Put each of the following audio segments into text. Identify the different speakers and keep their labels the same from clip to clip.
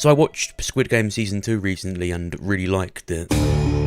Speaker 1: So I watched Squid Game Season 2 recently and really liked it.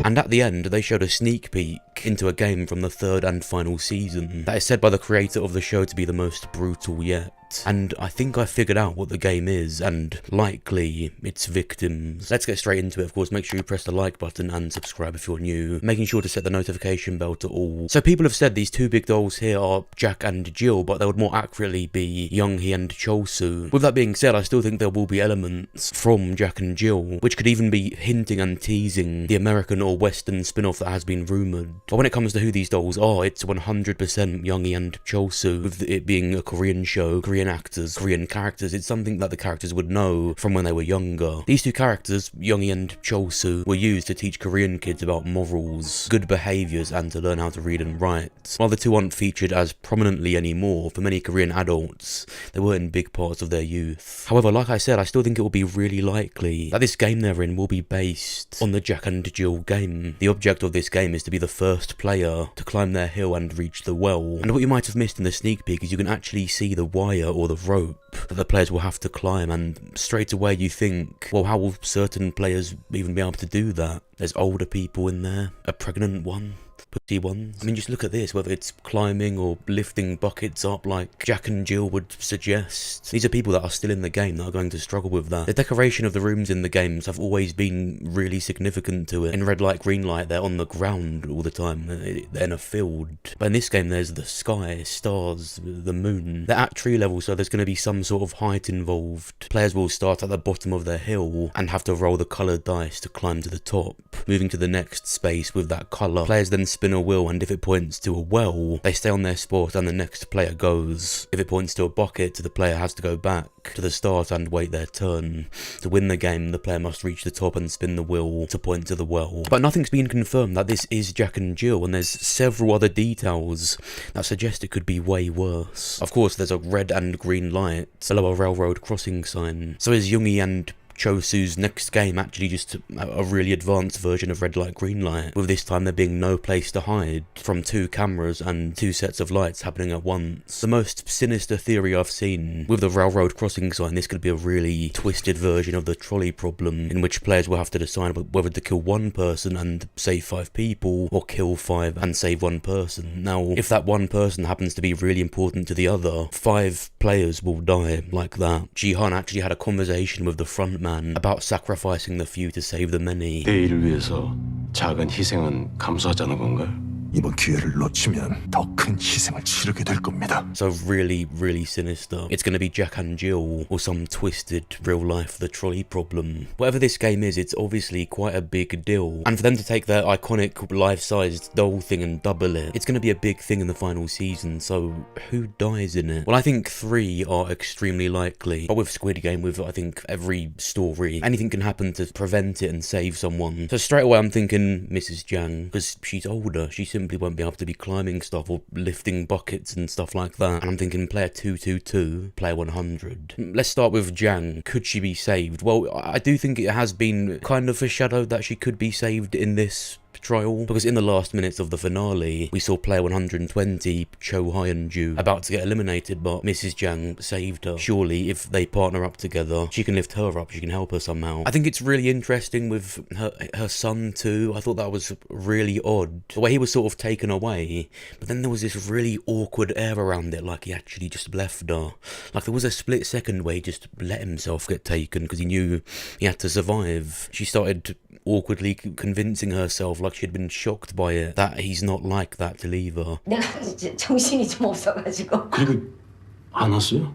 Speaker 1: And at the end, they showed a sneak peek into a game from the third and final season that is said by the creator of the show to be the most brutal yet. And I think I figured out what the game is, and likely its victims. Let's get straight into it. Of course, make sure you press the like button and subscribe if you're new, making sure to set the notification bell to all. So people have said these two big dolls here are Jack and Jill, but they would more accurately be Seong Gi-hun and Chol-soo. With that being said, I still think there will be elements from Jack and Jill, which could even be hinting and teasing the American or Western spin-off that has been rumoured. But when it comes to who these dolls are, it's 100% Seong Gi and Chol-soo, with it being a Korean show, Korean actors, Korean characters. It's something that the characters would know from when they were younger. These two characters, Seong Gi and Chol-soo, were used to teach Korean kids about morals, good behaviours, and to learn how to read and write. While the two aren't featured as prominently anymore, for many Korean adults, they were in big parts of their youth. However, like I said, I still think it will be really likely that this game they're in will be based on the Jack and Jill game. The object of this game is to be the first player to climb their hill and reach the well. And what you might have missed in the sneak peek is you can actually see the wire or the rope that the players will have to climb, and straight away you think, well, how will certain players even be able to do that? There's older people in there, a pregnant one, pretty ones. I mean, just look at this, whether it's climbing or lifting buckets up like Jack and Jill would suggest. These are people that are still in the game that are going to struggle with that. The decoration of the rooms in the games have always been really significant to it. In red light, green light, they're on the ground all the time. They're in a field. But in this game, there's the sky, stars, the moon. They're at tree level, so there's going to be some sort of height involved. Players will start at the bottom of their hill and have to roll the coloured dice to climb to the top, moving to the next space with that colour. Players then spin a wheel, and if it points to a well, they stay on their spot and the next player goes. If it points to a bucket, the player has to go back to the start and wait their turn. To win the game, the player must reach the top and spin the wheel to point to the well. But nothing's been confirmed that this is Jack and Jill, and there's several other details that suggest it could be way worse. Of course, there's a red and green light below a railroad crossing sign. So is Seong Gi and Chol-soo's next game actually just a really advanced version of red light, green light, with this time there being no place to hide from two cameras and two sets of lights happening at once. The most sinister theory I've seen with the railroad crossing sign, this could be a really twisted version of the trolley problem, in which players will have to decide whether to kill one person and save 5 people, or kill 5 and save 1 person. Now, if that one person happens to be really important to the other, 5 players will die like that. Gi-hun actually had a conversation with the front man about sacrificing the few to save the many.
Speaker 2: 내일을 위해서 작은 희생은 감수하자는 건가요?
Speaker 3: 이번 기회를 놓치면 더 큰 희생을 치르게 될 겁니다.
Speaker 1: So really, really sinister. It's going to be Jack and Jill, or some twisted real life The Trolley Problem. Whatever this game is, it's obviously quite a big deal. And for them to take their iconic life-sized doll thing and double it, it's going to be a big thing in the final season, so who dies in it? Well, I think 3 are extremely likely. But with Squid Game, with I think every story, anything can happen to prevent it and save someone. So straight away I'm thinking Mrs. Jang, because she's older, she simply won't be able to be climbing stuff or lifting buckets and stuff like that. And I'm thinking player 222, player 100. Let's start with Jang. Could she be saved? Well, I do think it has been kind of foreshadowed that she could be saved in this trial, because in the last minutes of the finale we saw player 120, Cho Hyun-ju, about to get eliminated, but Mrs. Jang saved her. Surely if they partner up together, she can lift her up, she can help her somehow. I think it's really interesting with her son too. I thought that was really odd, the way he was sort of taken away, but then there was this really awkward air around it, like he actually just left her. Like there was a split second where he just let himself get taken because he knew he had to survive. She started awkwardly convincing herself, like she'd been shocked by it, that he's not like that to leave her.
Speaker 4: 내가 이제 정신이 좀 없어가지고.
Speaker 2: 그리고 안 왔어요?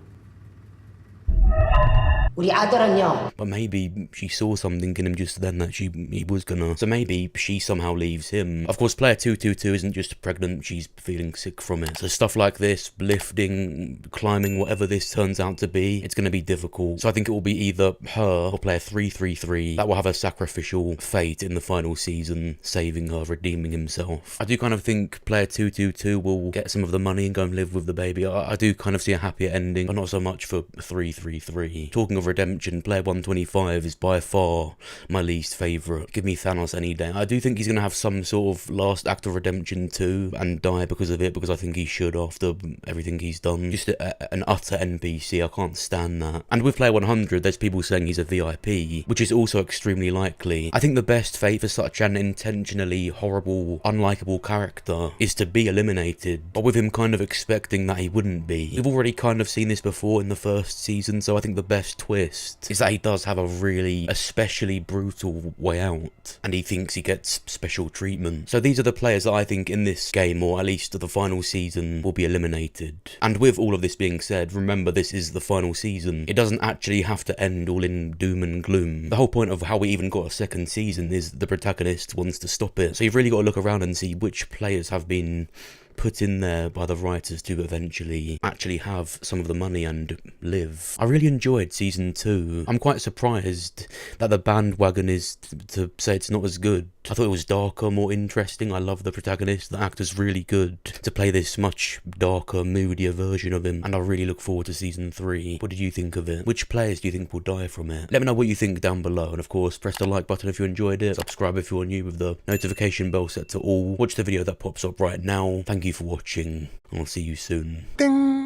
Speaker 4: 우리 아들은요.
Speaker 1: But maybe she saw something in him just then that he was gonna. So maybe she somehow leaves him. Of course, player 222 isn't just pregnant, she's feeling sick from it. So stuff like this, lifting, climbing, whatever this turns out to be, it's gonna be difficult. So I think it will be either her or player 333 that will have a sacrificial fate in the final season, saving her, redeeming himself. I do kind of think player 222 will get some of the money and go and live with the baby. I do kind of see a happier ending, but not so much for 333. Talking of Redemption, Player 125 is by far my least favourite. Give me Thanos any day. I do think he's going to have some sort of last act of redemption too, and die because of it, because I think he should after everything he's done. Just an utter NPC, I can't stand that. And with Player 100, there's people saying he's a VIP, which is also extremely likely. I think the best fate for such an intentionally horrible, unlikable character is to be eliminated, but with him kind of expecting that he wouldn't be. We've already kind of seen this before in the first season, so I think the best twist is that he does have a really especially brutal way out, and he thinks he gets special treatment. So these are the players that I think in this game, or at least the final season, will be eliminated. And with all of this being said, remember this is the final season. It doesn't actually have to end all in doom and gloom. The whole point of how we even got a second season is the protagonist wants to stop it. So you've really got to look around and see which players have been put in there by the writers to eventually actually have some of the money and live. I really enjoyed season 2. I'm quite surprised that the bandwagon is to say it's not as good. I thought it was darker, more interesting. I love the protagonist. The actor's really good to play this much darker, moodier version of him, and I really look forward to season 3. What did you think of it? Which players do you think will die from it? Let me know what you think down below, and of course press the like button if you enjoyed it, subscribe if you're new with the notification bell set to all, watch the video that pops up right now. Thank you for watching, and I'll see you soon.
Speaker 3: 땡.